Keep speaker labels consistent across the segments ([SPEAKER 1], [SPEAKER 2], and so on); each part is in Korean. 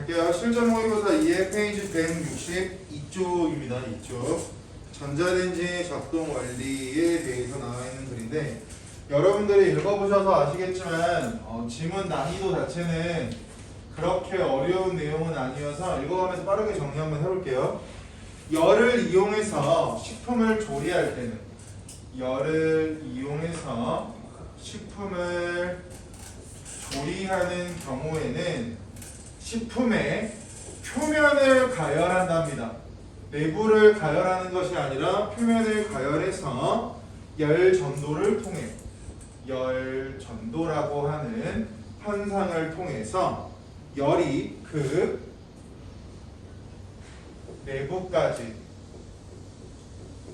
[SPEAKER 1] 갈게요. 실전 모의고사 2의 페이지 162쪽입니다. 2쪽. 전자레인지 작동 원리에 대해서 나와 있는 글인데 여러분들이 읽어보셔서 아시겠지만 지문 난이도 자체는 그렇게 어려운 내용은 아니어서 읽어가면서 빠르게 정리 한번 해볼게요. 열을 이용해서 식품을 조리할 때는 열을 이용해서 식품을 조리하는 경우에는 식품의 표면을 가열한답니다. 내부를 가열하는 것이 아니라 표면을 가열해서 열 전도를 통해 열 전도라고 하는 현상을 통해서 열이 그 내부까지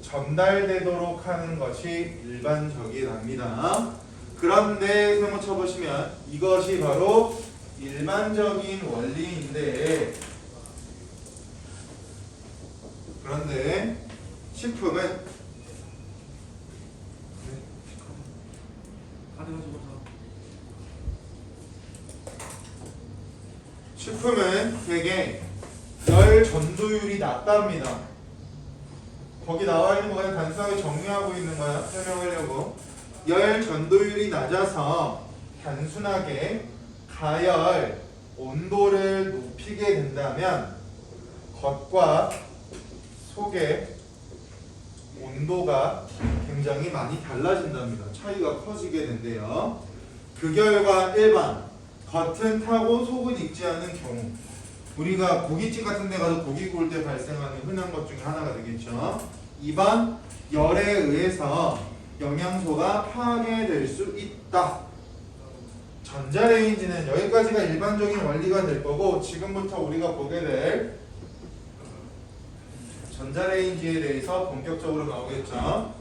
[SPEAKER 1] 전달되도록 하는 것이 일반적이랍니다. 그런데 세모 쳐보시면 이것이 바로 일반적인 원리인데 그런데 식품은 되게 열 전도율이 낮답니다. 거기 나와 있는 거 그냥 단순하게 정리하고 있는 거야. 설명하려고. 열 전도율이 낮아서 단순하게 가열 온도를 높이게 된다면 겉과 속의 온도가 굉장히 많이 달라진답니다. 차이가 커지게 된대요. 그 결과 1번 겉은 타고 속은 익지 않는 경우 우리가 고깃집 같은 데 가서 고기 구울 때 발생하는 흔한 것 중에 하나가 되겠죠. 2번 열에 의해서 영양소가 파괴될 수 있다. 전자레인지는 여기까지가 일반적인 원리가 될 거고 지금부터 우리가 보게 될 전자레인지에 대해서 본격적으로 나오겠죠.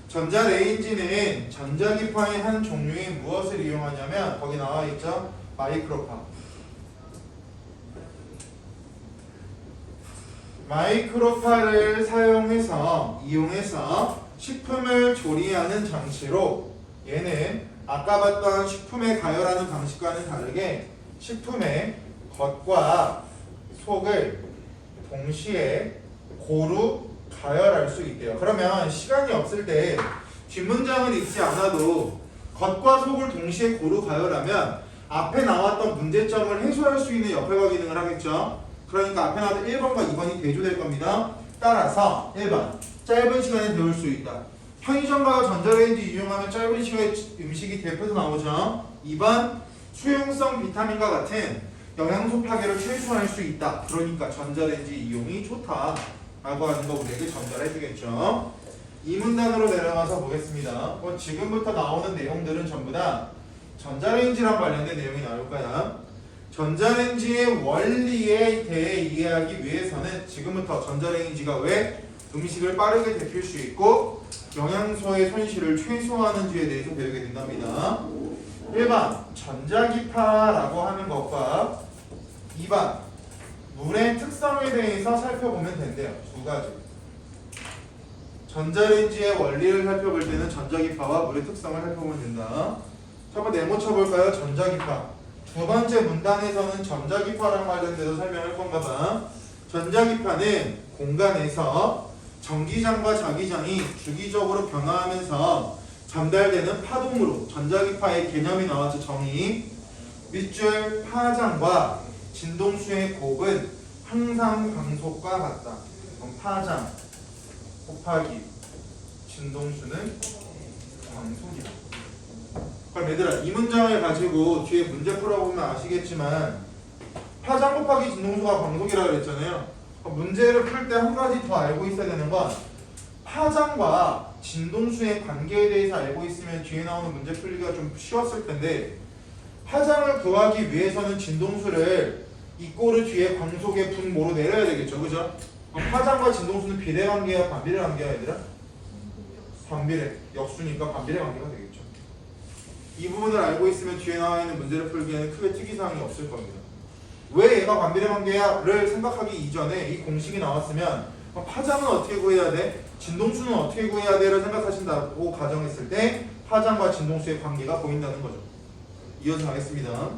[SPEAKER 1] 전자레인지는 전자기파의 한 종류의 무엇을 이용하냐면 거기 나와 있죠. 마이크로파. 마이크로파를 이용해서 식품을 조리하는 장치로 얘는 아까 봤던 식품에 가열하는 방식과는 다르게 식품의 겉과 속을 동시에 고루 가열할 수 있대요. 그러면 시간이 없을 때 뒷문장을 읽지 않아도 겉과 속을 동시에 고루 가열하면 앞에 나왔던 문제점을 해소할 수 있는 역할과 기능을 하겠죠. 그러니까 앞에 나왔던 1번과 2번이 대조될 겁니다. 따라서 1번 짧은 시간에 데울 수 있다. 편의점 가서 전자레인지 이용하면 짧은 시간에 음식이 데펴서 나오죠. 2번 수용성 비타민과 같은 영양소 파괴를 최소화할 수 있다. 그러니까 전자레인지 이용이 좋다 라고 하는 거 우리에게 전달해 주겠죠. 이 문단으로 내려가서 보겠습니다. 지금부터 나오는 내용들은 전부 다 전자레인지랑 관련된 내용이 나올 거야. 전자레인지의 원리에 대해 이해하기 위해서는 지금부터 전자레인지가 왜 음식을 빠르게 데필 수 있고 영양소의 손실을 최소화하는지에 대해서 배우게 된답니다. 1번 전자기파라고 하는 것과 2번 물의 특성에 대해서 살펴보면 된대요. 두 가지. 전자레인지의 원리를 살펴볼 때는 전자기파와 물의 특성을 살펴보면 된다. 한번 네모 쳐볼까요? 전자기파. 두 번째 문단에서는 전자기파랑 관련돼서 설명할 건가 봐. 전자기파는 공간에서 전기장과 자기장이 주기적으로 변화하면서 전달되는 파동으로 전자기파의 개념이 나왔죠. 정의. 밑줄 파장과 진동수의 곱은 항상 강속과 같다. 그럼 파장 곱하기 진동수는 강속이다. 그럼 얘들아 이 문장을 가지고 뒤에 문제 풀어보면 아시겠지만 파장 곱하기 진동수가 강속이라고 그랬잖아요. 문제를 풀 때 한 가지 더 알고 있어야 되는 건 파장과 진동수의 관계에 대해서 알고 있으면 뒤에 나오는 문제 풀기가 좀 쉬웠을 텐데 파장을 구하기 위해서는 진동수를 이 꼴을 뒤에 광속의 분모로 내려야 되겠죠. 그죠? 그럼 파장과 진동수는 비례 관계야 반비례 관계야 얘들아? 반비례. 역수니까 반비례 관계가 되겠죠. 이 부분을 알고 있으면 뒤에 나와 있는 문제를 풀기에는 크게 특이사항이 없을 겁니다. 왜 얘가 반비례 관계야를 생각하기 이전에 이 공식이 나왔으면 파장은 어떻게 구해야 돼? 진동수는 어떻게 구해야 돼를 생각하신다고 가정했을 때 파장과 진동수의 관계가 보인다는 거죠. 이어서 가겠습니다.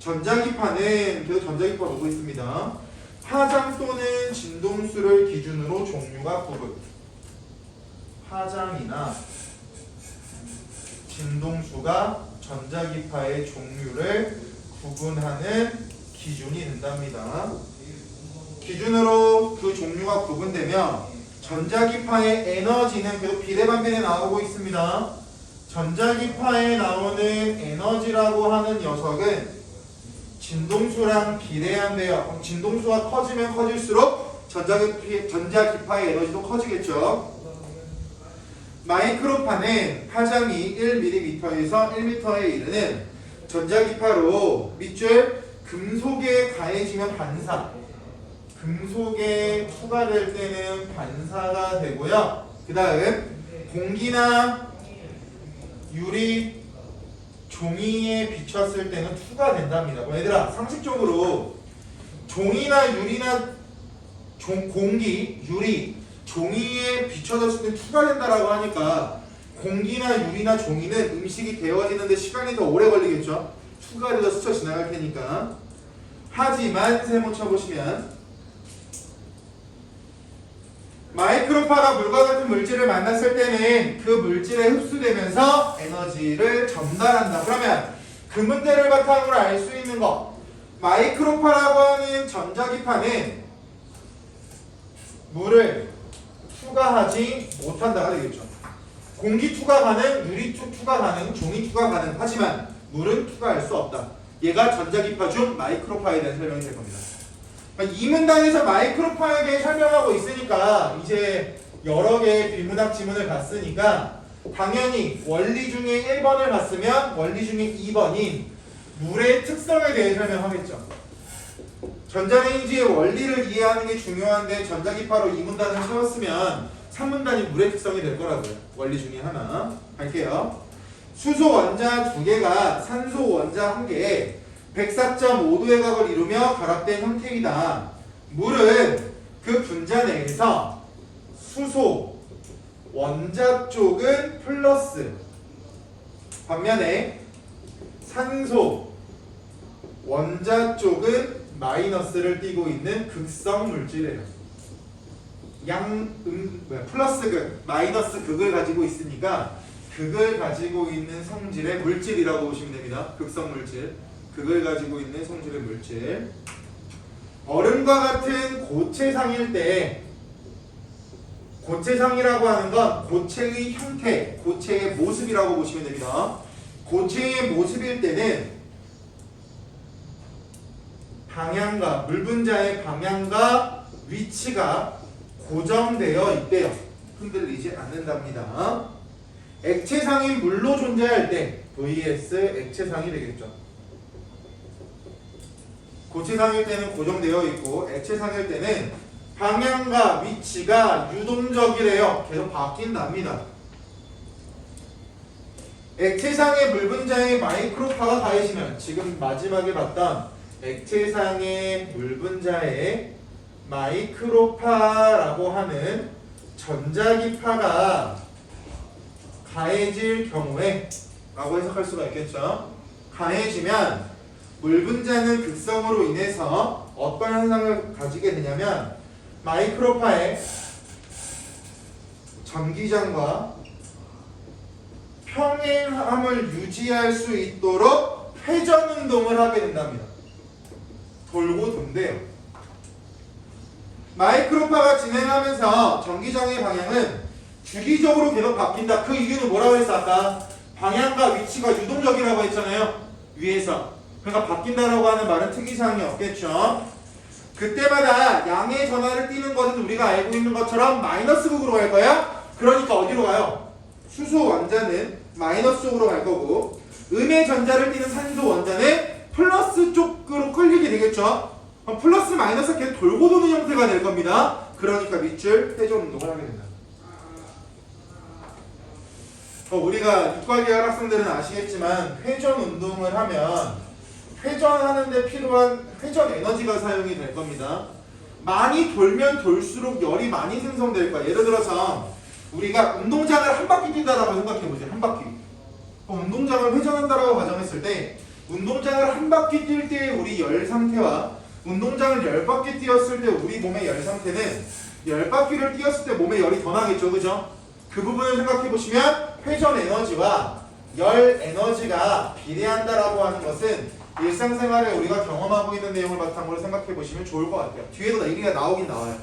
[SPEAKER 1] 전자기파는 계속 전자기파 보고 있습니다. 파장 또는 진동수를 기준으로 종류가 구분. 파장이나 진동수가 전자기파의 종류를 구분하는 기준이 된답니다. 기준으로 그 종류가 구분되면 전자기파의 에너지는 계속 비례반비례 나오고 있습니다. 전자기파에 나오는 에너지라고 하는 녀석은 진동수랑 비례한대요. 그럼 진동수가 커지면 커질수록 전자기파의 에너지도 커지겠죠. 마이크로파는 파장이 1mm에서 1m에 이르는 전자기파로 밑줄 금속에 가해지면 반사, 금속에 추가될 때는 반사가 되고요. 그 다음 공기나 유리, 종이에 비쳤을 때는 투가 된답니다. 뭐 얘들아 상식적으로 종이나 유리나 공기, 유리, 종이에 비춰졌을 때 투가 된다라고 하니까 공기나 유리나 종이는 음식이 데워지는데 시간이 더 오래 걸리겠죠. 투가 돼서 스쳐 지나갈 테니까. 하지만 세모 쳐보시면 마이크로파가 물과 같은 물질을 만났을 때는 그 물질에 흡수되면서 에너지를 전달한다. 그러면 그 문제를 바탕으로 알 수 있는 거, 마이크로파라고 하는 전자기파는 물을 투과하지 못한다가 되겠죠. 공기 투과 가능, 유리 투과 가능, 종이 투과 가능. 하지만 물은 투과할 수 없다. 얘가 전자기파 중 마이크로파에 대한 설명이 될 겁니다. 이 문단에서 마이크로파에 대해 설명하고 있으니까 이제 여러 개의 비문학 지문을 봤으니까 당연히 원리 중에 1번을 봤으면 원리 중에 2번인 물의 특성에 대해 설명하겠죠. 전자레인지의 원리를 이해하는 게 중요한데 전자기파로 이 문단을 세웠으면 3문단이 물의 특성이 될 거라고요. 원리 중에 하나 갈게요. 수소 원자 2개가 산소 원자 1개에 104.5도의 각을 이루며 결합된 형태이다. 물은 그 분자 내에서 수소 원자 쪽은 플러스, 반면에 산소 원자 쪽은 마이너스를 띠고 있는 극성 물질이에요. 플러스 극, 마이너스 극을 가지고 있으니까 극을 가지고 있는 성질의 물질이라고 보시면 됩니다. 극성 물질. 극을 가지고 있는 성질의 물질. 얼음과 같은 고체상일 때, 고체상이라고 하는 건 고체의 형태, 고체의 모습이라고 보시면 됩니다. 고체의 모습일 때는 방향과, 물 분자의 방향과 위치가 고정되어 있대요. 흔들리지 않는답니다. 액체상인 물로 존재할 때 vs 액체상이 되겠죠. 고체상일 때는 고정되어 있고 액체상일 때는 방향과 위치가 유동적이래요. 계속 바뀐답니다. 액체상의 물 분자에 마이크로파가 가해지면 지금 마지막에 봤던 액체상의 물 분자에 마이크로파라고 하는 전자기파가 가해질 경우에 라고 해석할 수가 있겠죠. 가해지면 물 분자는 극성으로 인해서 어떤 현상을 가지게 되냐면 마이크로파의 전기장과 평행함을 유지할 수 있도록 회전 운동을 하게 된답니다. 돌고 돈대요. 마이크로파가 진행하면서 전기장의 방향은 주기적으로 계속 바뀐다. 그 이유는 뭐라고 했어? 아까 방향과 위치가 유동적이라고 했잖아요. 위에서. 그러니까 바뀐다라고 하는 말은 특이사항이 없겠죠. 그때마다 양의 전하를 띠는 것은 우리가 알고 있는 것처럼 마이너스 극으로 갈 거야. 그러니까 어디로 가요? 수소 원자는 마이너스 쪽으로 갈 거고 음의 전자를 띠는 산소 원자는 플러스 쪽으로 끌리게 되겠죠. 그럼 플러스 마이너스 계속 돌고 도는 형태가 될 겁니다. 그러니까 밑줄 회전 운동을 하게 된다. 우리가 이과계열 학생들은 아시겠지만 회전 운동을 하면 회전하는데 필요한 회전 에너지가 사용이 될 겁니다. 많이 돌면 돌수록 열이 많이 생성될 거야. 예를 들어서 우리가 운동장을 한 바퀴 뛴다라고 생각해 보세요. 한 바퀴. 운동장을 회전한다라고 가정했을 때 운동장을 한 바퀴 뛸 때 우리 열 상태와 운동장을 10바퀴 뛰었을 때 우리 몸의 열 상태는 10바퀴를 뛰었을 때 몸에 열이 더 나겠죠, 그죠? 그 부분을 생각해 보시면 회전 에너지와 열 에너지가 비례한다라고 하는 것은 일상생활에 우리가 경험하고 있는 내용을 바탕으로 생각해 보시면 좋을 것 같아요. 뒤에도 얘기가 나오긴 나와요.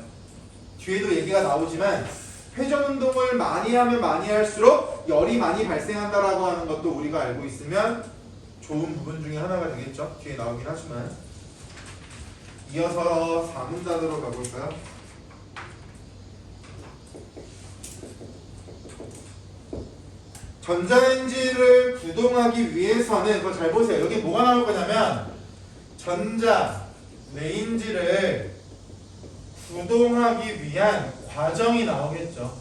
[SPEAKER 1] 뒤에도 얘기가 나오지만 회전 운동을 많이 하면 많이 할수록 열이 많이 발생한다라고 하는 것도 우리가 알고 있으면 좋은 부분 중에 하나가 되겠죠. 뒤에 나오긴 하지만. 이어서 4문단으로 가볼까요? 전자레인지를 구동하기 위해서는, 그거 잘 보세요. 여기 뭐가 나올 거냐면 전자레인지를 구동하기 위한 과정이 나오겠죠.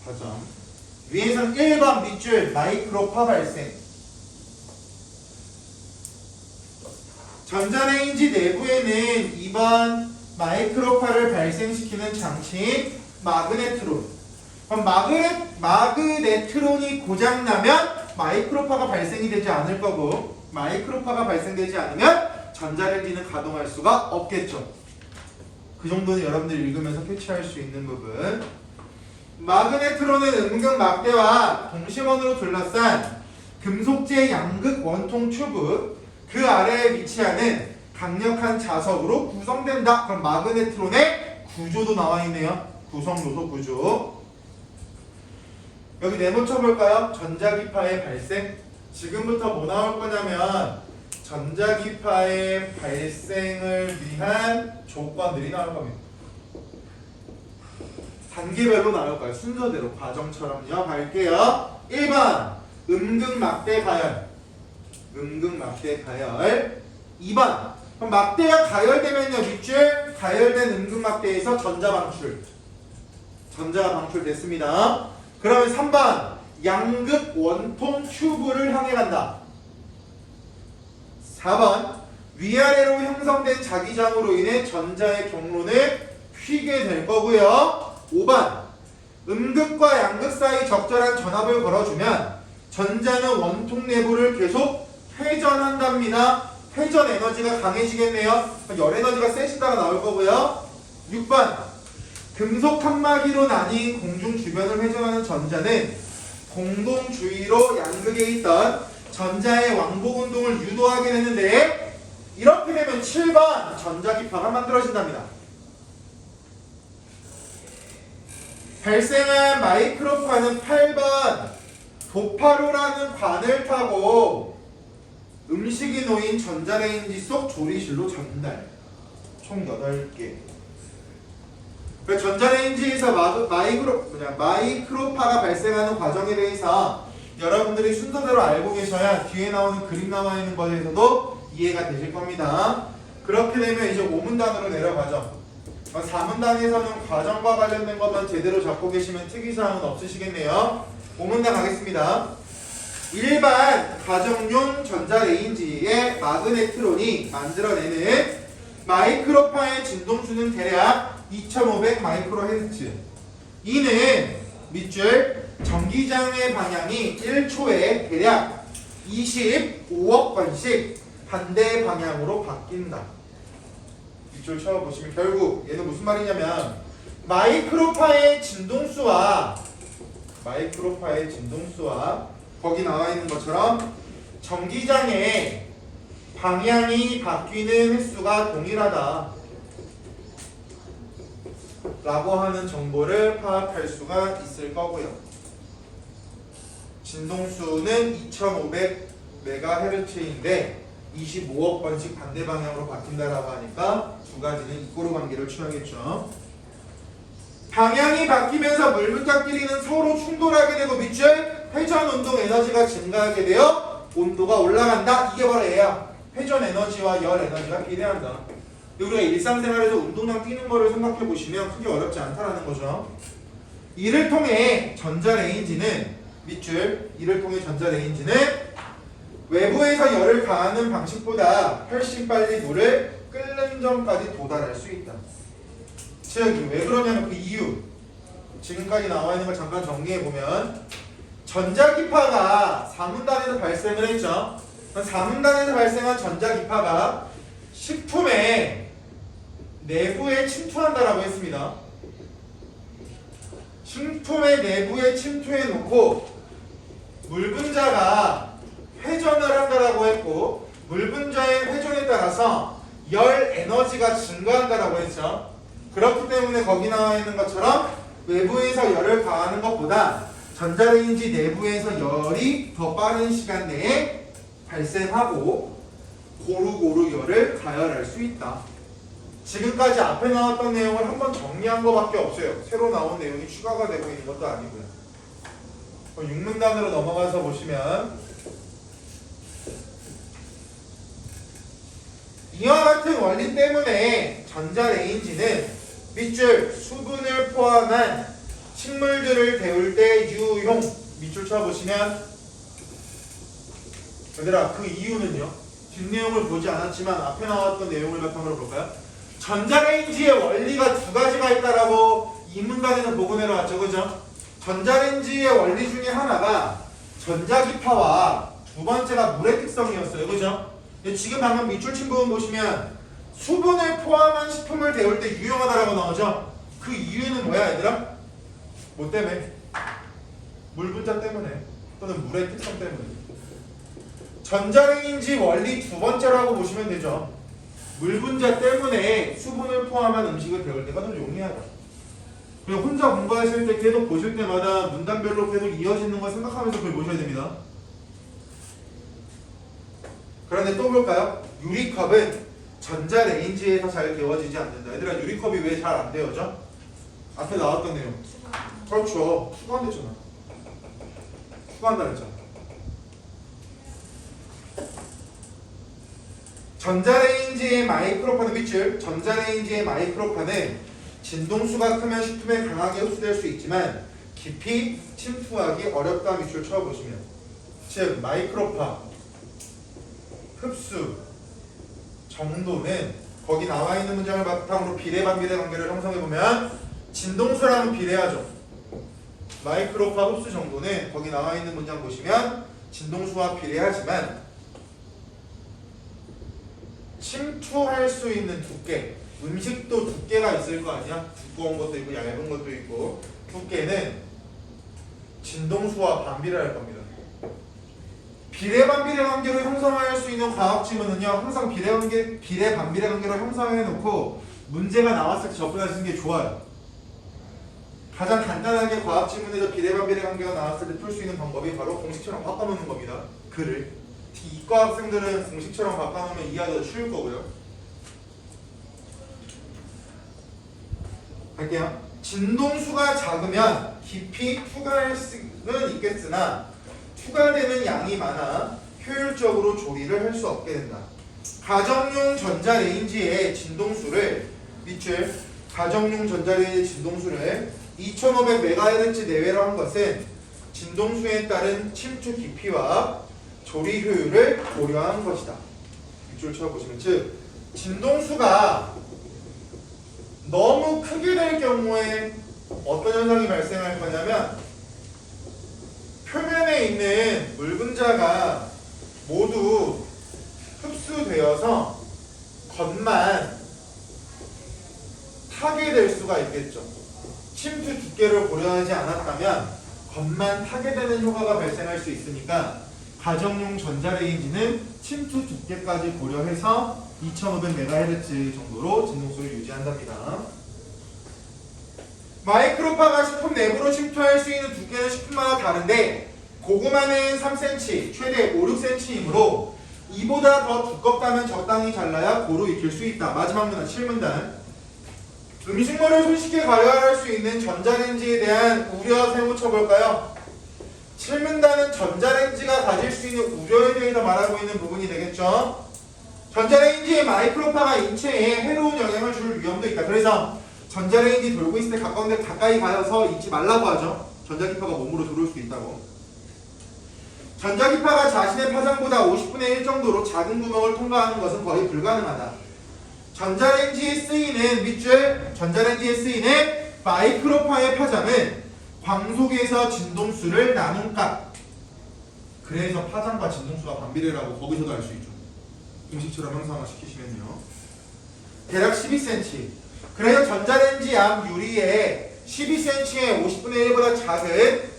[SPEAKER 1] 과정. 위에서는 1번 밑줄 마이크로파 발생. 전자레인지 내부에는 2번 마이크로파를 발생시키는 장치인 마그네트론. 그럼 마그네트론이 고장나면 마이크로파가 발생이 되지 않을 거고, 마이크로파가 발생되지 않으면 전자레인지는 가동할 수가 없겠죠. 그 정도는 여러분들 읽으면서 캐치할 수 있는 부분. 마그네트론은 음극 막대와 동심원으로 둘러싼 금속재 양극 원통 튜브 그 아래에 위치하는 강력한 자석으로 구성된다. 그럼 마그네트론의 구조도 나와 있네요. 구성 요소 구조. 여기 네모 쳐볼까요? 전자기파의 발생. 지금부터 뭐 나올 거냐면 전자기파의 발생을 위한 조건들이 나올 겁니다. 단계별로 나올 거예요. 순서대로 과정처럼요. 갈게요. 1번 음극 막대 가열. 음극 막대 가열. 2번 그럼 막대가 가열되면요, 밑줄 가열된 음극 막대에서 전자 방출. 전자가 방출됐습니다. 그러면 3번 양극 원통 튜브를 향해 간다. 4번 위아래로 형성된 자기장으로 인해 전자의 경로를 휘게 될 거고요. 5번 음극과 양극 사이 적절한 전압을 걸어주면 전자는 원통 내부를 계속 회전한답니다. 회전 에너지가 강해지겠네요. 열 에너지가 세지다가 나올 거고요. 6번 금속 칸막이로 나뉜 공중 주변을 회전하는 전자는 공동 주위로 양극에 있던 전자의 왕복 운동을 유도하게 되는데, 이렇게 되면 7번 전자기파가 만들어진답니다. 발생한 마이크로파는 8번 도파로라는 관을 타고 음식이 놓인 전자레인지 속 조리실로 전달. 총 8개. 전자레인지에서 마이크로파가 발생하는 과정에 대해서 여러분들이 순서대로 알고 계셔야 뒤에 나오는 그림 나와 있는 것에서도 이해가 되실 겁니다. 그렇게 되면 이제 5문단으로 내려가죠. 4문단에서는 과정과 관련된 것만 제대로 잡고 계시면 특이사항은 없으시겠네요. 5문단 가겠습니다. 일반 가정용 전자레인지의 마그네트론이 만들어내는 마이크로파의 진동수는 대략 2500 마이크로헤르츠. 이는 밑줄 전기장의 방향이 1초에 대략 25억 번씩 반대 방향으로 바뀐다. 밑줄 쳐보시면 결국 얘는 무슨 말이냐면 마이크로파의 진동수와 거기 나와 있는 것처럼 전기장의 방향이 바뀌는 횟수가 동일하다 라고 하는 정보를 파악할 수가 있을 거고요. 진동수는 2500MHz인데 25억 번씩 반대 방향으로 바뀐다라고 하니까 두 가지는 이꼬르 관계를 취하겠죠. 방향이 바뀌면서 물물자끼리는 서로 충돌하게 되고 밑줄 회전 운동 에너지가 증가하게 되어 온도가 올라간다. 이게 바로 얘야. 회전 에너지와 열 에너지가 비례한다. 우리가 일상생활에서 운동장 뛰는 거를 생각해 보시면 크게 어렵지 않다라는 거죠. 이를 통해 전자레인지는 외부에서 열을 가하는 방식보다 훨씬 빨리 물을 끓는 점까지 도달할 수 있다. 즉, 왜 그러냐면 그 이유. 지금까지 나와 있는 걸 잠깐 정리해 보면 전자기파가 4문단에서 발생을 했죠. 4문단에서 발생한 전자기파가 식품의 내부에 침투한다라고 했습니다. 식품의 내부에 침투해 놓고 물 분자가 회전을 한다라고 했고, 물 분자의 회전에 따라서 열 에너지가 증가한다라고 했죠. 그렇기 때문에 거기 나와 있는 것처럼 외부에서 열을 가하는 것보다 전자레인지 내부에서 열이 더 빠른 시간 내에 발생하고 고루고루 열을 가열할 수 있다. 지금까지 앞에 나왔던 내용을 한번 정리한 것밖에 없어요. 새로 나온 내용이 추가가 되고 있는 것도 아니고요. 6문단으로 넘어가서 보시면 이와 같은 원리 때문에 전자레인지는 밑줄 수분을 포함한 식물들을 데울 때 유용, 밑줄 쳐보시면 얘들아 그 이유는요, 뒷내용을 보지 않았지만 앞에 나왔던 내용을 바탕으로 볼까요? 전자레인지의 원리가 두 가지가 있다라고 이 문단에는 보고 내려왔죠, 그죠? 전자레인지의 원리 중에 하나가 전자기파와 두 번째가 물의 특성이었어요, 그죠? 지금 방금 밑줄 친 부분 보시면 수분을 포함한 식품을 데울 때 유용하다라고 나오죠? 그 이유는 뭐야 얘들아? 뭐 때문에? 물 분자 때문에 또는 물의 특성 때문에. 전자레인지 원리 두 번째라고 보시면 되죠. 물 분자 때문에 수분을 포함한 음식을 데울 때가 더 용이하다. 그냥 혼자 공부하실 때 계속 보실 때마다 문단별로 계속 이어지는 걸 생각하면서 그걸 보셔야 됩니다. 그런데 또 볼까요? 유리컵은 전자레인지에서 잘 데워지지 않는다. 얘들아 유리컵이 왜 잘 안 데워져? 앞에 나왔던 내용. 그렇죠. 수거 안 됐잖아. 수거한다 그랬잖아. 전자레인지의 마이크로파는 밑줄. 전자레인지의 마이크로파는 진동수가 크면 식품에 강하게 흡수될 수 있지만 깊이 침투하기 어렵다 밑줄 쳐보시면, 즉 마이크로파 흡수 정도는 거기 나와 있는 문장을 바탕으로 비례반비례 관계를 형성해보면 진동수랑은 비례하죠. 마이크로파 흡수 정도는 거기 나와 있는 문장 보시면 진동수와 비례하지만 침투할 수 있는 두께, 음식도 두께가 있을 거 아니야? 두꺼운 것도 있고 얇은 것도 있고, 두께는 진동수와 반비례할 겁니다. 비례반비례 관계로 형성할 수 있는 과학 지문은요, 항상 비례반비례 관계로 형성해 놓고 문제가 나왔을 때 접근하시는 게 좋아요. 가장 간단하게 과학 지문에서 비례반비례 관계가 나왔을 때 풀 수 있는 방법이 바로 공식처럼 바꿔놓는 겁니다. 글을. 이과 학생들은 공식처럼 바꿔놓으면 이해하기가 쉬울 거고요. 갈게요. 진동수가 작으면 깊이 투과할 수는 있겠으나 추가되는 양이 많아 효율적으로 조리를 할 수 없게 된다. 가정용 전자레인지의 진동수를 밑줄 가정용 전자레인지 진동수를 2500MHz 내외로 한 것은 진동수에 따른 침투 깊이와 조리 효율을 고려한 것이다. 밑줄 쳐보시면, 즉 진동수가 너무 크게 될 경우에 어떤 현상이 발생할 거냐면 표면에 있는 물 분자가 모두 흡수되어서 겉만 타게 될 수가 있겠죠. 침투 두께를 고려하지 않았다면 겉만 타게 되는 효과가 발생할 수 있으니까 가정용 전자레인지는 침투 두께까지 고려해서 2500MHz 정도로 진동수를 유지한답니다. 마이크로파가 식품 내부로 침투할 수 있는 두께는 식품마다 다른데 고구마는 3cm, 최대 5, 6cm이므로 이보다 더 두껍다면 적당히 잘라야 고루 익힐 수 있다. 마지막 문단 7문단. 음식물을 손쉽게 가열할 수 있는 전자레인지에 대한 우려 세워쳐볼까요? 7문단은 전자레인지가 가질 수 있는 우려에 대해서 말하고 있는 부분이 되겠죠. 전자레인지의 마이크로파가 인체에 해로운 영향을 줄 위험도 있다. 그래서 전자레인지 돌고 있을 때 가까이 가서 잊지 말라고 하죠. 전자기파가 몸으로 들어올 수도 있다고. 전자기파가 자신의 파장보다 50분의 1 정도로 작은 구멍을 통과하는 것은 거의 불가능하다. 전자레인지에 쓰이는 밑줄, 전자레인지에 쓰이는 마이크로파의 파장은 광속에서 진동수를 나눈 값. 그래서 파장과 진동수가 반비례라고 거기서도 알 수 있죠. 공식처럼 형상화 시키시면요. 대략 12cm. 그래서 전자레인지 앞 유리에 12cm의 50분의 1보다 작은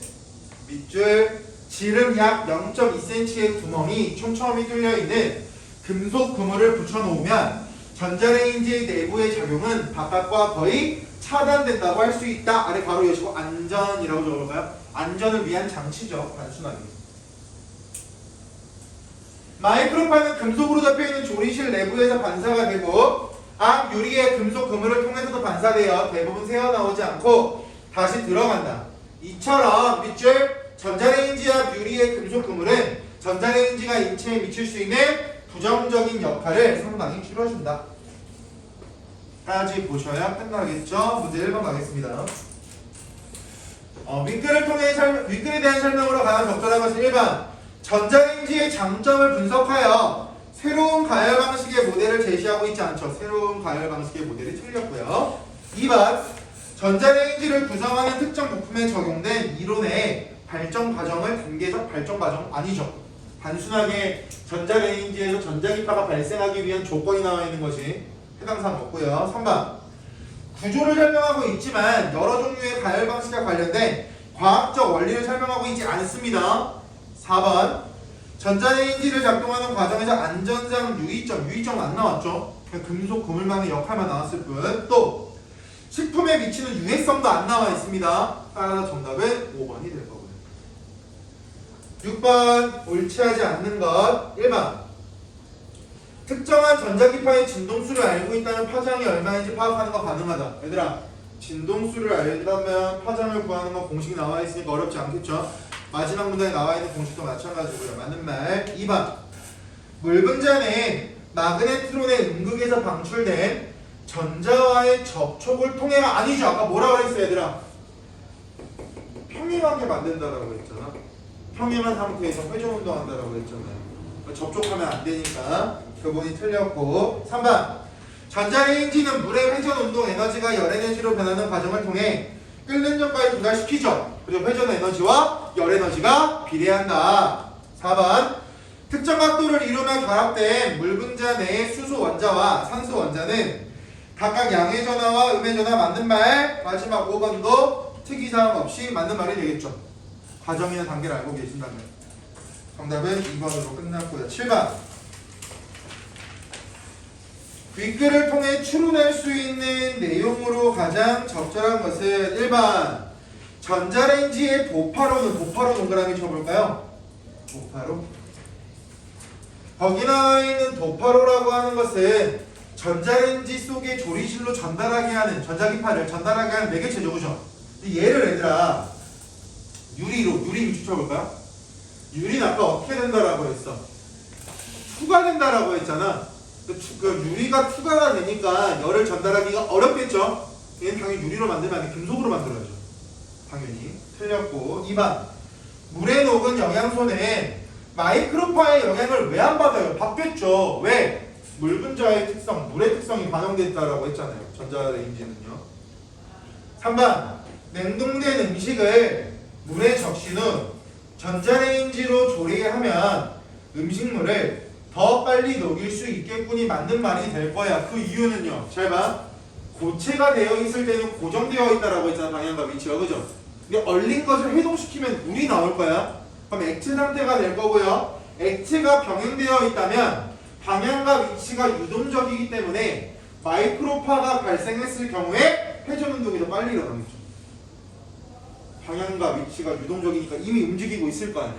[SPEAKER 1] 밑줄 지름 약 0.2cm의 구멍이 촘촘히 뚫려있는 금속 그물을 붙여놓으면 전자레인지 내부의 작용은 바깥과 거의 차단된다고 할 수 있다. 아래 가로 여시고 안전이라고 적어볼까요? 안전을 위한 장치죠. 단순하게. 마이크로파는 금속으로 잡혀있는 조리실 내부에서 반사가 되고 앞 유리의 금속 그물을 통해서도 반사되어 대부분 새어나오지 않고 다시 들어간다. 이처럼 밑줄 전자레인지 앞 유리의 금속 그물은 전자레인지가 인체에 미칠 수 있는 부정적인 역할을 상당히 줄여준다. 까지 보셔야 끝나겠죠? 문제 1번 가겠습니다. 윗글에 대한 설명으로 가장 적절한 것은 1번 전자레인지의 장점을 분석하여 새로운 가열 방식의 모델을 제시하고 있지 않죠. 새로운 가열 방식의 모델이 틀렸고요. 2번 전자레인지를 구성하는 특정 부품에 적용된 이론의 발전 과정을 단계적 발전 과정 아니죠. 단순하게 전자레인지에서 전자기파가 발생하기 위한 조건이 나와 있는 것이 해당 사항 없고요. 3번 구조를 설명하고 있지만 여러 종류의 가열 방식과 관련된 과학적 원리를 설명하고 있지 않습니다. 4번 전자레인지를 작동하는 과정에서 안전상 유의점 안 나왔죠. 그냥 금속 그물망의 역할만 나왔을 뿐. 또 식품에 미치는 유해성도 안 나와 있습니다. 따라서 정답은 5번이 될 거고요. 6번 옳지 하지 않는 것 1번 특정한 전자기파의 진동수를 알고 있다면 파장이 얼마인지 파악하는 거 가능하다. 얘들아 진동수를 알다면 파장을 구하는 건 공식이 나와 있으니까 어렵지 않겠죠. 마지막 문장에 나와 있는 공식도 마찬가지고요. 맞는 말 2번 물분자는 마그네트론의 음극에서 방출된 전자와의 접촉을 통해가 아니죠. 아까 뭐라 그랬어 얘들아? 평행하게 만든다라고 했잖아. 평행한 상태에서 회전운동한다라고 했잖아요. 접촉하면 안 되니까 그분이 틀렸고 3번 전자레인지는 물의 회전운동 에너지가 열에너지로 변하는 과정을 통해 끓는 전까지 조달시키죠. 그리고 회전 에너지와 열 에너지가 비례한다. 4번 특정 각도를 이루며 결합된 물 분자 내의 수소 원자와 산소 원자는 각각 양의 전하와 음의 전하 맞는 말. 마지막 5번도 특이사항 없이 맞는 말이 되겠죠. 과정이나 단계를 알고 계신다면. 정답은 2번으로 끝났고요. 7번 윗글을 통해 추론할 수 있는 내용으로 가장 적절한 것은 1번 전자레인지의 도파로 동그라미 쳐볼까요? 도파로 거기 나와 있는 도파로라고 하는 것은 전자레인지 속의 조리실로 전달하게 하는 전자기파를 전달하게 하는 매개체죠. 그죠? 얘를 얘들아 유리 위치 쳐볼까요? 유리는 아까 어떻게 된다라고 했어? 투가 된다라고 했잖아. 그 유리가 투과가 되니까 열을 전달하기가 어렵겠죠? 얘는 당연히 유리로 만들면 안 돼. 금속으로 만들어야죠. 당연히. 틀렸고 2번 물에 녹은 영양소는 마이크로파의 영향을 왜 안 받아요? 받겠죠. 왜? 물 분자의 특성, 물의 특성이 반영됐다라고 했잖아요. 전자레인지는요. 3번 냉동된 음식을 물에 적신 후 전자레인지로 조리하면 음식물을 더 빨리 녹일 수 있겠군이 맞는 말이 될 거야. 그 이유는요. 잘 봐. 고체가 되어 있을 때는 고정되어 있다라고 했잖아. 방향과 위치가. 그죠? 근데 얼린 것을 해동시키면 물이 나올 거야. 그럼 액체 상태가 될 거고요. 액체가 병행되어 있다면 방향과 위치가 유동적이기 때문에 마이크로파가 발생했을 경우에 회전운동이 더 빨리 일어나겠죠. 방향과 위치가 유동적이니까 이미 움직이고 있을 거 아니야.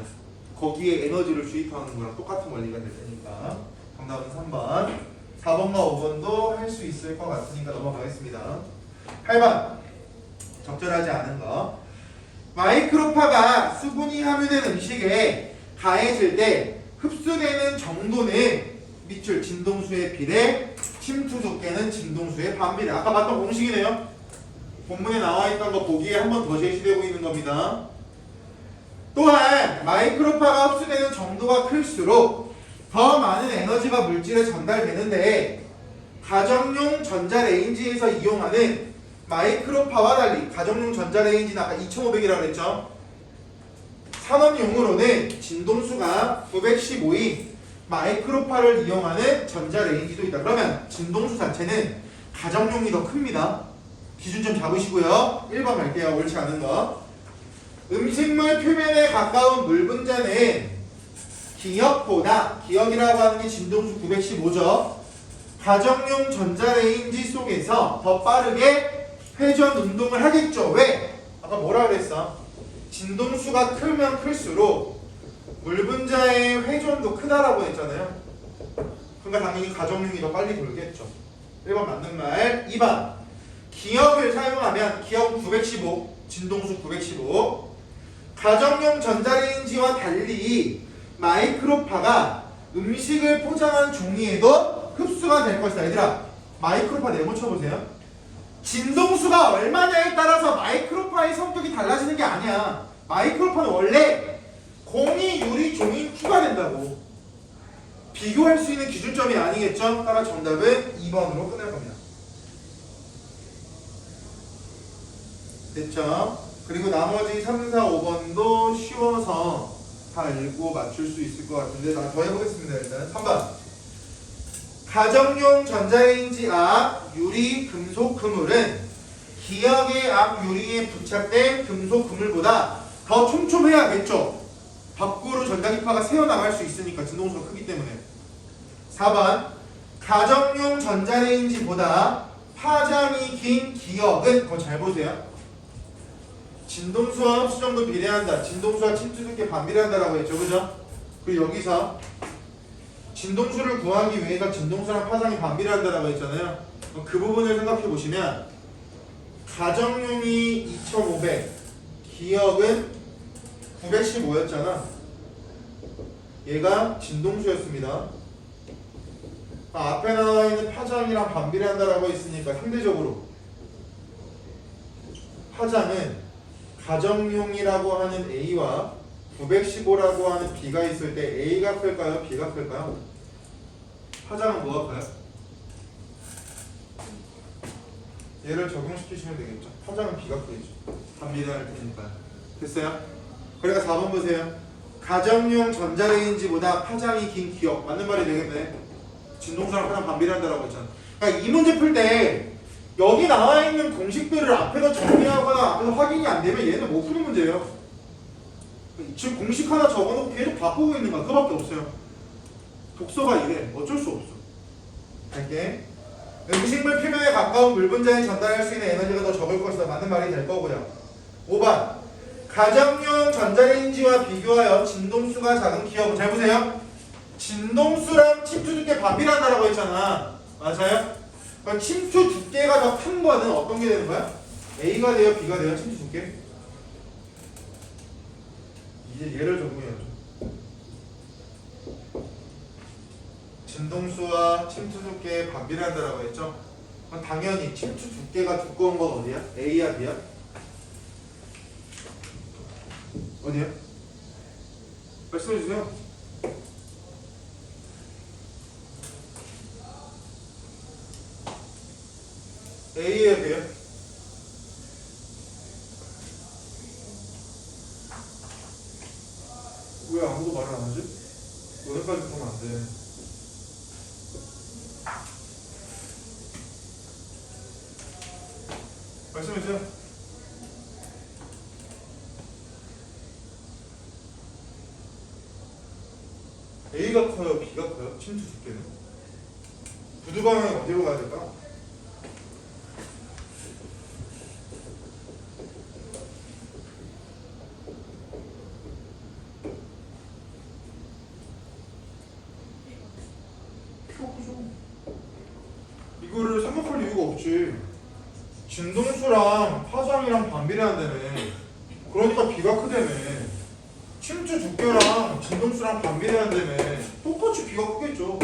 [SPEAKER 1] 거기에 에너지를 주입하는 거랑 똑같은 원리가 될 테니까. 정답은 3번. 4번과 5번도 할 수 있을 것 같으니까 넘어가겠습니다. 8번. 적절하지 않은 거. 마이크로파가 수분이 함유된 음식에 가해질 때 흡수되는 정도는 밑줄 진동수의 비례, 침투 두께는 진동수의 반비례. 아까 봤던 공식이네요. 본문에 나와 있던 거 보기에 한 번 더 제시되고 있는 겁니다. 또한 마이크로파가 흡수되는 정도가 클수록 더 많은 에너지가 물질에 전달되는데 가정용 전자레인지에서 이용하는 마이크로파와 달리 가정용 전자레인지는 아까 2500이라고 했죠. 산업용으로는 진동수가 915인 마이크로파를 이용하는 전자레인지도 있다. 그러면 진동수 자체는 가정용이 더 큽니다. 기준 좀 잡으시고요. 1번 갈게요. 옳지 않은 거. 음식물 표면에 가까운 물 분자는 기역보다, 기역이라고 하는 게 진동수 915죠. 가정용 전자레인지 속에서 더 빠르게 회전 운동을 하겠죠. 왜? 아까 뭐라 그랬어? 진동수가 크면 클수록 물 분자의 회전도 크다라고 했잖아요. 그러니까 당연히 가정용이 더 빨리 돌겠죠. 1번 맞는 말. 2번 기역을 사용하면 기역 915, 진동수 915. 가정용 전자레인지와 달리 마이크로파가 음식을 포장한 종이에도 흡수가 될 것이다. 얘들아, 마이크로파 네모 쳐보세요. 진동수가 얼마냐에 따라서 마이크로파의 성격이 달라지는 게 아니야. 마이크로파는 원래 공이 유리 종이 Q가 된다고. 비교할 수 있는 기준점이 아니겠죠? 따라 정답은 2번으로 끝낼 겁니다. 됐죠? 그리고 나머지 3, 4, 5번도 쉬워서 다 읽고 맞출 수 있을 것 같은데 더 해보겠습니다. 일단 3번 가정용 전자레인지 앞 유리 금속 그물은 기역의 앞 유리에 부착된 금속 그물보다 더 촘촘해야겠죠. 밖으로 전자기파가 새어나갈 수 있으니까 진동수가 크기 때문에. 4번 가정용 전자레인지보다 파장이 긴 기역은 그거 잘 보세요. 진동수와 흡수 정도 비례한다. 진동수와 침투 두께 반비례한다라고 했죠. 그죠? 그리고 여기서 진동수를 구하기 위해서 진동수랑 파장이 반비례한다라고 했잖아요. 그 부분을 생각해 보시면 가정용이 2500, 기역은 915였잖아. 얘가 진동수였습니다. 앞에 나와 있는 파장이랑 반비례한다라고 했으니까 상대적으로 파장은 가정용이라고 하는 A와 915라고 하는 B가 있을 때 A가 클까요? B가 클까요? 파장은 뭐가 커요? 얘를 적용시키시면 되겠죠. 파장은 B가 크겠죠. 반비례할 테니까요. 됐어요? 그러니까 4번 보세요. 가정용 전자레인지보다 파장이 긴 기역. 맞는 말이 되겠네. 진동수랑 파장 반비례한다라고 했잖아. 그러니까 이 문제 풀 때 여기 나와 있는 공식들을 앞에서 정리하거나 앞에서 확인이 안 되면 얘는 못 푸는 문제예요. 지금 공식 하나 적어놓고 계속 바꾸고 있는 거야. 그거밖에 없어요. 독서가 이래. 어쩔 수 없어. 갈게. 음식물 표면에 가까운 물 분자에 전달할 수 있는 에너지가 더 적을 것이다. 맞는 말이 될 거고요. 5번 가정용 전자레인지와 비교하여 진동수가 작은 기역은 잘 보세요. 진동수랑 침투 두께 반비례한다라고 했잖아. 맞아요? 그럼 침투 두께가 더 큰 거는 어떤 게 되는 거야? A가 돼요? B가 돼요? 침투 두께? 이제 얘를 적용해야죠. 진동수와 침투 두께에 반비례한다라고 했죠? 그럼 당연히 침투 두께가 두꺼운 건 어디야? A야? B야? 어디야? 말씀해주세요. A해야 돼요? 왜 아무도 말을 안 하지? 너네까지 그러면 안 돼. 말씀해주세요. A가 커요? B가 커요? 침투 두께는? 구두 방향이 어디로 가야 될까? 이거를 생각할 이유가 없지. 진동수랑 파장이랑 반비례한다며. 그러니까 B가 크다며. 침투 두께랑 진동수랑 반비례한다며. 똑같이 B가 크겠죠.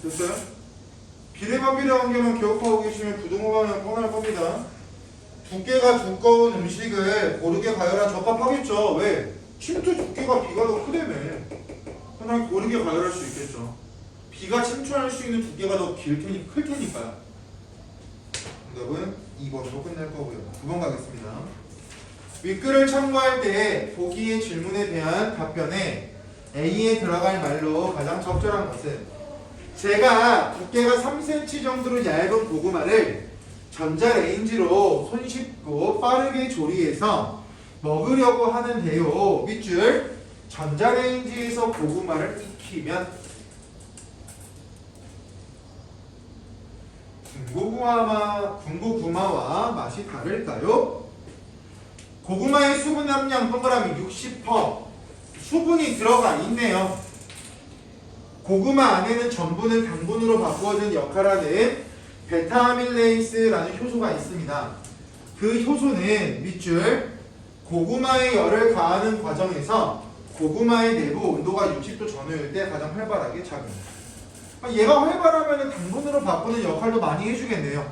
[SPEAKER 1] 됐어요? 비례 반비례 관계만 기억하고 계시면 부등호 방향 뻔할 겁니다. 두께가 두꺼운 음식을 고르게 가열한 적합하겠죠. 왜? 침투 두께가 B가 더 크다며. 그냥 고르게 가열할 수 있겠죠. B가 침투할 수 있는 두께가 더 클 테니까요. 정답은 2번으로 끝낼 거고요. 9번 가겠습니다. 윗글을 참고할 때 보기의 질문에 대한 답변에 A에 들어갈 말로 가장 적절한 것은 제가 두께가 3cm 정도로 얇은 고구마를 전자레인지로 손쉽고 빠르게 조리해서 먹으려고 하는데요. 밑줄 전자레인지에서 고구마를 익히면 군고구마와 맛이 다를까요? 고구마의 수분 함량 동그라미 60% 수분이 들어가 있네요. 고구마 안에는 전분을 당분으로 바꾸어준 역할하는 베타아밀레이스라는 효소가 있습니다. 그 효소는 밑줄 고구마에 열을 가하는 과정에서 고구마의 내부 온도가 60도 전후일 때 가장 활발하게 작용합니다. 얘가 활발하면 당분으로 바꾸는 역할도 많이 해주겠네요.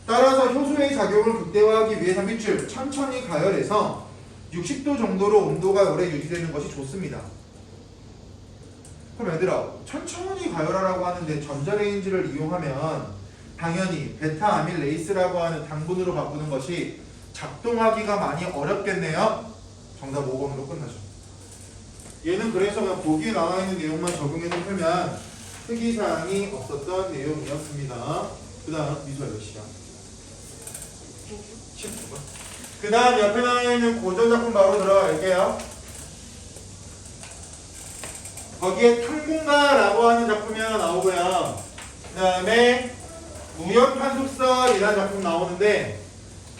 [SPEAKER 1] 따라서 효소의 작용을 극대화하기 위해서 밑줄 천천히 가열해서 60도 정도로 온도가 오래 유지되는 것이 좋습니다. 그럼 얘들아 천천히 가열하라고 하는데 전자레인지를 이용하면 당연히 베타아밀레이스라고 하는 당분으로 바꾸는 것이 작동하기가 많이 어렵겠네요. 정답 5번으로 끝나죠. 얘는 그래서 그냥 보기에 나와 있는 내용만 적용해서 풀면 특이사항이 없었던 내용이었습니다. 그 다음 미소야 몇 시야? 19번. 그 다음 옆에 나와 있는 고전작품 바로 들어갈게요. 거기에 탕군가라고 하는 작품이 하나 나오고요. 그 다음에 무연탄속설이라는 작품 나오는데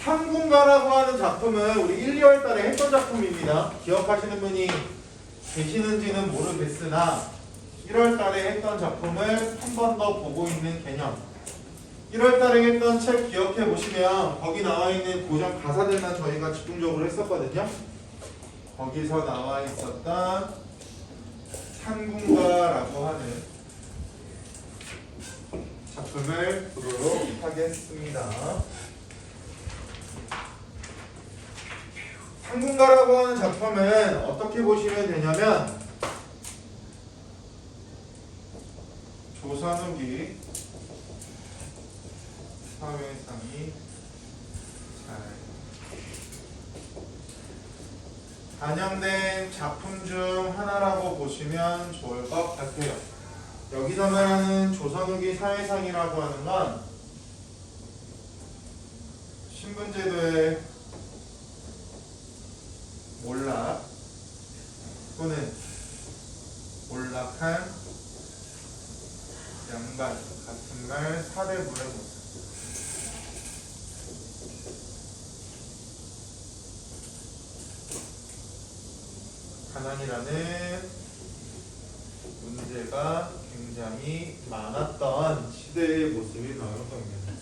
[SPEAKER 1] 탕군가라고 하는 작품은 우리 1, 2월 달에 했던 작품입니다. 기억하시는 분이 계시는지는 모르겠으나 1월 달에 했던 작품을 한 번 더 보고 있는 개념. 1월 달에 했던 책 기억해 보시면 거기 나와 있는 고전 가사들만 저희가 집중적으로 했었거든요. 거기서 나와 있었던 탕군가라고 하는 작품을 보도록 하겠습니다. 탕군가라고 하는 작품은 어떻게 보시면 되냐면 조선 후기 사회상이 잘 반영된 작품 중 하나라고 보시면 좋을 것 같아요. 여기서 말하는 조선 후기 사회상이라고 하는 건 신분제도의 몰락 또는 몰락한 양반 같은 말 사대부의 모습. 가난이라는 문제가 굉장히 많았던 시대의 모습이 나올 겁니다.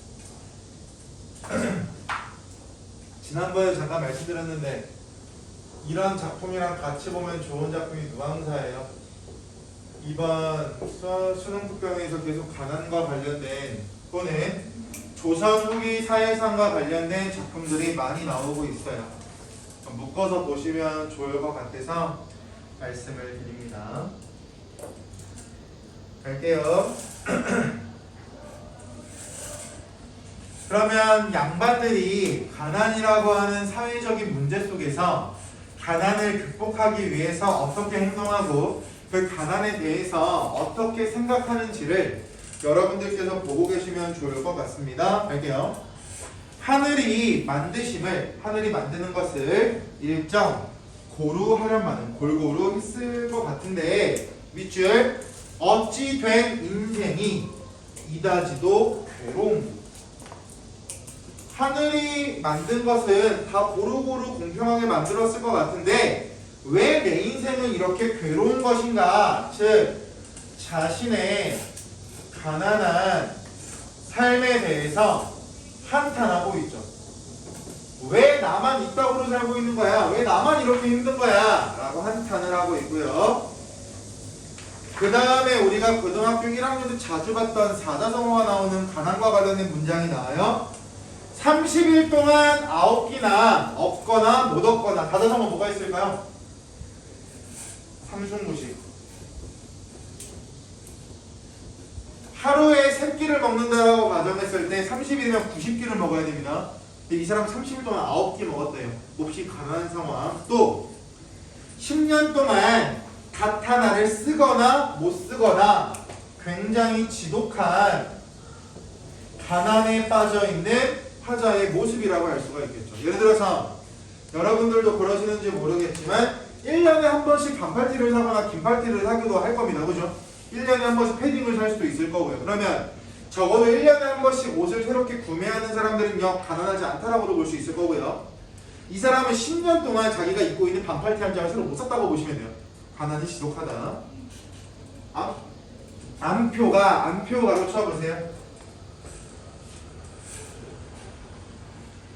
[SPEAKER 1] 지난번에 잠깐 말씀드렸는데 이런 작품이랑 같이 보면 좋은 작품이 누앙사예요. 이번 수능 특강에서 계속 가난과 관련된 또는 조선 후기 사회상과 관련된 작품들이 많이 나오고 있어요. 묶어서 보시면 좋을 것 같아서 말씀을 드립니다. 갈게요. 그러면 양반들이 가난이라고 하는 사회적인 문제 속에서 가난을 극복하기 위해서 어떻게 행동하고 그 가난에 대해서 어떻게 생각하는지를 여러분들께서 보고 계시면 좋을 것 같습니다. 갈게요. 하늘이 만드는 것을 일정 고루하련만은 골고루 했을 것 같은데 밑줄 어찌 된 인생이 이다지도 괴로운 하늘이 만든 것은 다 고루고루 공평하게 만들었을 것 같은데 왜 내 인생은 이렇게 괴로운 것인가? 즉 자신의 가난한 삶에 대해서 한탄하고 있죠. 왜 나만 이따구로 살고 있는 거야? 왜 나만 이렇게 힘든 거야? 라고 한탄을 하고 있고요. 그 다음에 우리가 고등학교 1학년 때 자주 봤던 사자성어가 나오는 가난과 관련된 문장이 나와요. 30일 동안 9끼나 없거나 못 얻거나 사자성어 뭐가 있을까요? 삼순무식. 하루에 3끼를 먹는다라고 가정했을 때 30일이면 90끼를 먹어야 됩니다. 근데 이 사람 30일 동안 9끼 먹었대요. 몹시 가난한 상황. 또 10년 동안 가타나를 쓰거나 못 쓰거나 굉장히 지독한 가난에 빠져있는 화자의 모습이라고 할 수가 있겠죠. 예를 들어서 여러분들도 그러시는지 모르겠지만 1년에 한 번씩 반팔티를 사거나 긴팔티를 사기도 할 겁니다. 그죠? 1년에 한 번씩 패딩을 살 수도 있을 거고요. 그러면 적어도 1년에 한 번씩 옷을 새롭게 구매하는 사람들은요 가난하지 않다라고도 볼 수 있을 거고요. 이 사람은 10년 동안 자기가 입고 있는 반팔티 한 장을 새로 못 샀다고 보시면 돼요. 가난이 지독하다. 암표가로 쳐보세요.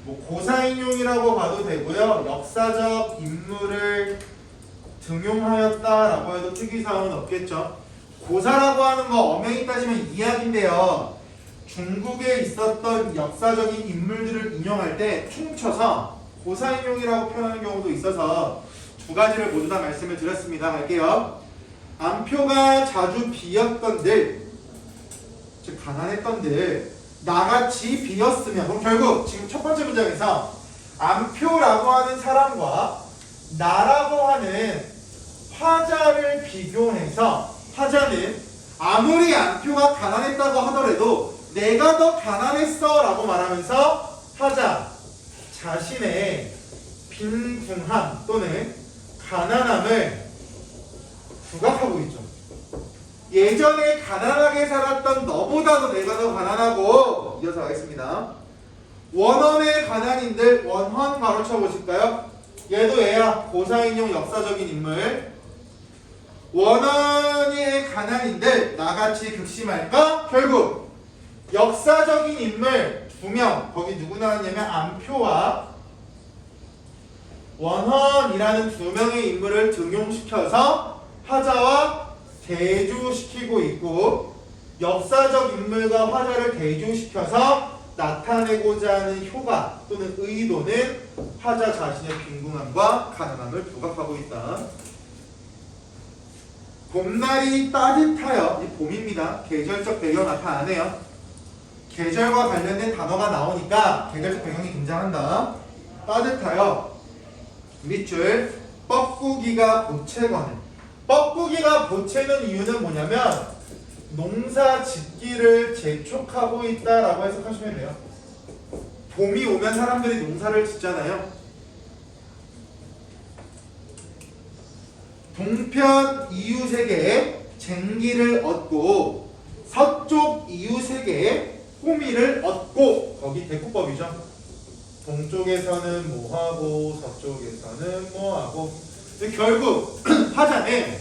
[SPEAKER 1] 뭐 고사인용이라고 봐도 되고요. 역사적 인물을 등용하였다라고 해도 특이사항은 없겠죠. 고사라고 하는 거 엄연히 따지면 이야기인데요. 중국에 있었던 역사적인 인물들을 인용할 때 퉁쳐서 고사인용이라고 표현하는 경우도 있어서 두 가지를 모두 다 말씀을 드렸습니다. 갈게요. 암표가 자주 비었던들, 즉 가난했던들 나같이 비었으면, 그럼 결국 지금 첫 번째 문장에서 암표라고 하는 사람과 나라고 하는 화자를 비교해서 화자는 아무리 암표가 가난했다고 하더라도 내가 더 가난했어 라고 말하면서 화자 자신의 빈궁함 또는 가난함을 부각하고 있죠. 예전에 가난하게 살았던 너보다도 내가 더 가난하고, 이어서 하겠습니다. 원헌의 가난인들, 원헌 바로 쳐보실까요? 얘도 얘야. 고사인용 역사적인 인물. 원헌의 가난인들 나같이 극심할까? 결국 역사적인 인물 2명, 거기 누구 나왔냐면 암표와 원헌이라는 2명의 인물을 등용시켜서 화자와 대조시키고 있고, 역사적 인물과 화자를 대조시켜서 나타내고자 하는 효과 또는 의도는 화자 자신의 빈궁함과 가난함을 부각하고 있다. 봄날이 따뜻하여, 이 봄입니다. 계절적 배경 나타나네요. 계절과 관련된 단어가 나오니까 계절적 배경이 등장한다. 따뜻하여 밑줄 뻐꾸기가 보채거늘. 뻐꾸기가 보채는 이유는 뭐냐면 농사 짓기를 재촉하고 있다라고 해석하시면 돼요. 봄이 오면 사람들이 농사를 짓잖아요. 동편 이웃에게 쟁기를 얻고 서쪽 이웃에게 호미를 얻고, 거기 대꾸법이죠. 동쪽에서는 뭐하고 서쪽에서는 뭐하고. 결국 화자는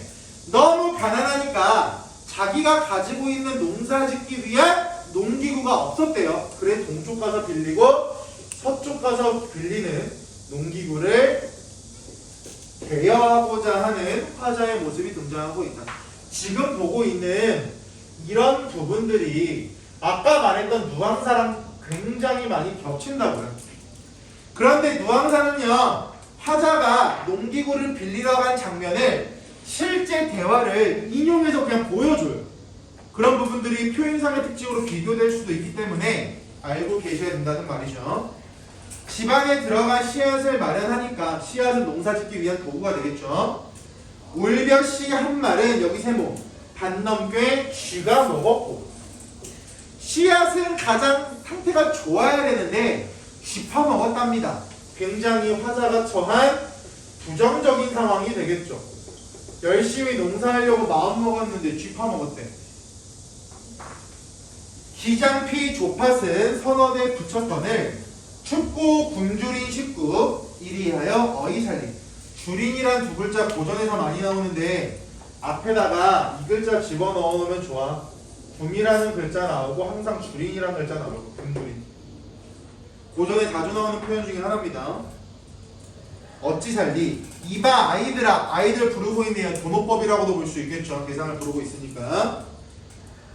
[SPEAKER 1] 너무 가난하니까 자기가 가지고 있는 농사 짓기 위한 농기구가 없었대요. 그래 동쪽 가서 빌리고 서쪽 가서 빌리는 농기구를 대여하고자 하는 화자의 모습이 등장하고 있다. 지금 보고 있는 이런 부분들이 아까 말했던 누앙사랑 굉장히 많이 겹친다고요. 그런데 누앙사는요, 화자가 농기구를 빌리러 간 장면을 실제 대화를 인용해서 그냥 보여줘요. 그런 부분들이 표현상의 특징으로 비교될 수도 있기 때문에 알고 계셔야 된다는 말이죠. 집안에 들어간 씨앗을 마련하니까 씨앗은 농사 짓기 위한 도구가 되겠죠. 울벼씨 한 말은 여기 세모 반 넘게 쥐가 먹었고, 씨앗은 가장 상태가 좋아야 되는데 쥐 파먹었답니다. 굉장히 화자가 처한 부정적인 상황이 되겠죠. 열심히 농사하려고 마음먹었는데 쥐 파먹었대. 기장피 조팥은 선원에 붙였거늘 춥고 굶주린 식구 이리하여 어이살림. 주린이란 두 글자 고전에서 많이 나오는데 앞에다가 이 글자 집어넣어 놓으면 좋아. 굶이라는 글자 나오고 항상 주린이라는 글자 나오고 굶주린. 고전에 자주 나오는 표현 중에 하나입니다. 어찌 살리? 이봐 아이들아. 아이들 부르고 있네요. 도노법이라고도 볼 수 있겠죠. 대상을 부르고 있으니까.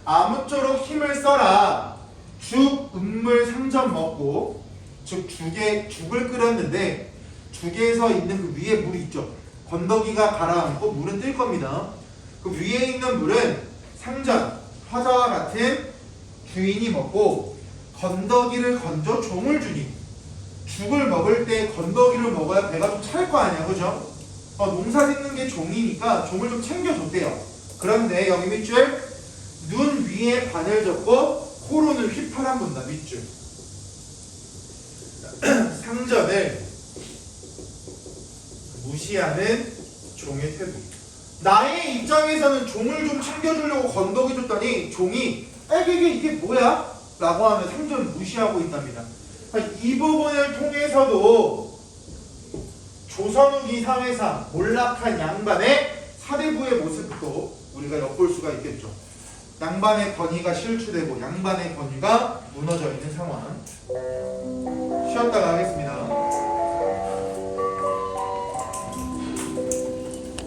[SPEAKER 1] 아무쪼록 힘을 써라. 죽, 음물 3점 먹고, 즉 죽을 끓였는데 죽에서 있는 그 위에 물이 있죠. 건더기가 가라앉고 물은 뜰 겁니다. 그 위에 있는 물은 상전, 화자와 같은 주인이 먹고 건더기를 건져 종을 주니 죽을 먹을 때 건더기를 먹어야 배가 좀 찰 거 아니야, 그죠? 농사 짓는 게 종이니까 종을 좀 챙겨줬대요. 그런데 여기 밑줄 눈 위에 바늘 접고 코로는 휘파람 분다. 밑줄 상전을 무시하는 종의 태도. 나의 입장에서는 종을 좀 챙겨주려고 건더기 줬더니 종이 이게 뭐야? 라고 하면 상전을 무시하고 있답니다. 이 부분을 통해서도 조선후기 사회상 몰락한 양반의 사대부의 모습도 우리가 엿볼 수가 있겠죠. 양반의 권위가 실추되고 양반의 권위가 무너져 있는 상황. 쉬었다가 하겠습니다.